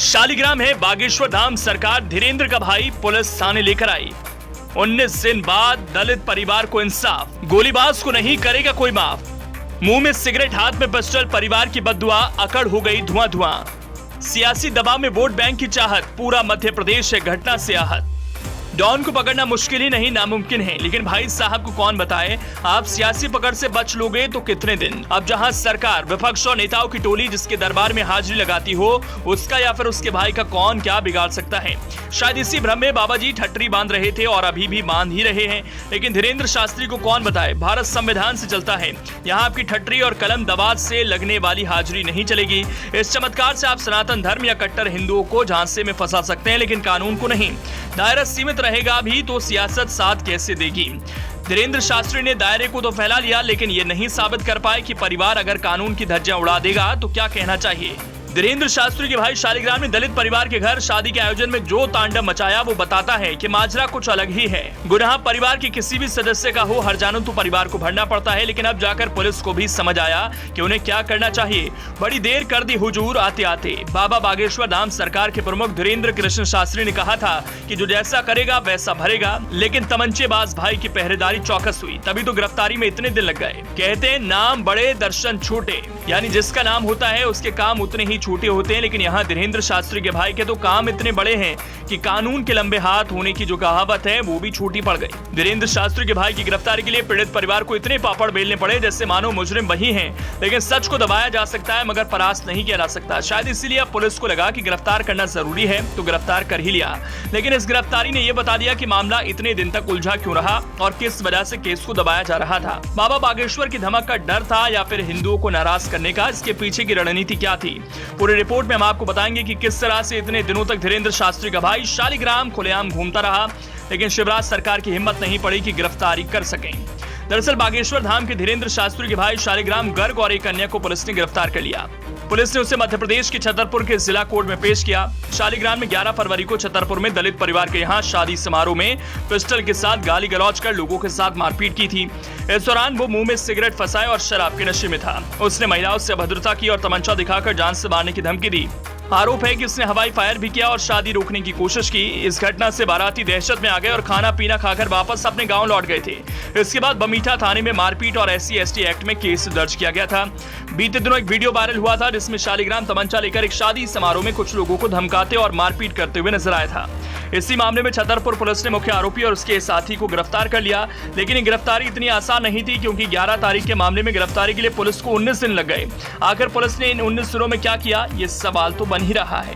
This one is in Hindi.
शालिग्राम है बागेश्वर धाम। सरकार धीरेंद्र का भाई पुलिस थाने लेकर आई। 19 दिन बाद दलित परिवार को इंसाफ। गोलीबाज को नहीं करेगा कोई माफ। मुंह में सिगरेट, हाथ में पिस्टल, परिवार की बद्दुआ, अकड़ हो गई धुआं धुआं। सियासी दबाव में वोट बैंक की चाहत। पूरा मध्य प्रदेश है घटना से आहत। डॉन को पकड़ना मुश्किल ही नहीं नामुमकिन है, लेकिन भाई साहब को कौन बताए आप सियासी पकड़ से बच लोगे तो कितने दिन। अब जहां सरकार, विपक्ष और नेताओं की टोली जिसके दरबार में हाजिरी लगाती हो, उसका या फिर उसके भाई का कौन क्या बिगाड़ सकता है। शायद इसी भ्रम में बाबा जी ठट्टी बांध रहे थे और अभी भी बांध ही रहे हैं, लेकिन धीरेंद्र शास्त्री को कौन बताए। भारत संविधान से चलता है, यहाँ आपकी ठट्टी और कलम दबाज से लगने वाली हाजिरी नहीं चलेगी। इस चमत्कार से आप सनातन धर्म या कट्टर हिंदुओं को झांसे में फंसा सकते हैं, लेकिन कानून को नहीं। दायरा सीमित रहेगा भी तो सियासत साथ कैसे देगी। धीरेंद्र शास्त्री ने दायरे को तो फैला लिया, लेकिन ये नहीं साबित कर पाए कि परिवार अगर कानून की धज्जियां उड़ा देगा तो क्या कहना चाहिए। धीरेंद्र शास्त्री के भाई शालिग्राम ने दलित परिवार के घर शादी के आयोजन में जो तांडव मचाया वो बताता है कि माजरा कुछ अलग ही है। गुनाह परिवार के किसी भी सदस्य का हो, हर जानू तो परिवार को भरना पड़ता है, लेकिन अब जाकर पुलिस को भी समझ आया कि उन्हें क्या करना चाहिए। बड़ी देर कर दी हुजूर आते आते। बाबा बागेश्वर धाम सरकार के प्रमुख धीरेंद्र कृष्ण शास्त्री ने कहा था कि जो जैसा करेगा वैसा भरेगा, लेकिन तमंचेबाज भाई की पहरेदारी चौकस हुई, तभी तो गिरफ्तारी में इतने दिन लग गए। कहते हैं नाम बड़े दर्शन छोटे, यानी जिसका नाम होता है उसके काम उतने ही छोटे होते हैं, लेकिन यहाँ धीरेंद्र शास्त्री के भाई के तो काम इतने बड़े हैं कि कानून के लंबे हाथ होने की जो कहावत है वो भी छोटी पड़ गई। धीरेंद्र शास्त्री के भाई की गिरफ्तारी के लिए पीड़ित परिवार को इतने पापड़ बेलने पड़े जैसे मानो मुजरिम वही हैं, लेकिन सच को दबाया जा सकता है मगर परास्त नहीं किया जा सकता। शायद इसीलिए अब पुलिस को लगा कि गिरफ्तार करना जरूरी है तो गिरफ्तार कर ही लिया, लेकिन इस गिरफ्तारी ने यह बता दिया कि मामला इतने दिन तक उलझा क्यों रहा और किस वजह से केस को दबाया जा रहा था। बाबा बागेश्वर की धमक का डर था या फिर हिंदुओं को नाराज करने का, इसके पीछे की रणनीति क्या थी। पूरी रिपोर्ट में हम आपको बताएंगे कि किस तरह से इतने दिनों तक धीरेंद्र शास्त्री का भाई शालिग्राम खुलेआम घूमता रहा, लेकिन शिवराज सरकार की हिम्मत नहीं पड़ी कि गिरफ्तारी कर सकें। दरअसल बागेश्वर धाम के धीरेंद्र शास्त्री के भाई शालिग्राम गर्ग और एक कन्या को पुलिस ने गिरफ्तार कर लिया। पुलिस ने उसे मध्य प्रदेश के छतरपुर के जिला कोर्ट में पेश किया। शालिग्राम में 11 फरवरी को छतरपुर में दलित परिवार के यहाँ शादी समारोह में पिस्टल के साथ गाली गलौज कर लोगों के साथ मारपीट की थी। इस दौरान वो मुंह में सिगरेट फंसाए और शराब के नशे में था। उसने महिलाओं से अभद्रता की और तमंचा दिखाकर जान से मारने की धमकी दी। आरोप है कि उसने हवाई फायर भी किया और शादी रोकने की कोशिश की। इस घटना से बाराती दहशत में आ गए और खाना पीना खाकर वापस अपने गांव लौट गए थे। इसके बाद बमीठा थाने में मारपीट और SC/ST एक्ट में केस दर्ज किया गया था। बीते दिनों एक वीडियो वायरल हुआ था जिसमें शालिग्राम तमंचा लेकर एक शादी समारोह में कुछ लोगों को धमकाते और मारपीट करते हुए नजर आया था। इसी मामले में छतरपुर पुलिस ने मुख्य आरोपी और उसके साथी को गिरफ्तार कर लिया, लेकिन ये गिरफ्तारी इतनी आसान नहीं थी क्योंकि 11 तारीख के मामले में गिरफ्तारी के लिए पुलिस को 19 दिन लग गए। आखिर पुलिस ने इन 19 दिनों में क्या किया, ये सवाल तो बन ही रहा है।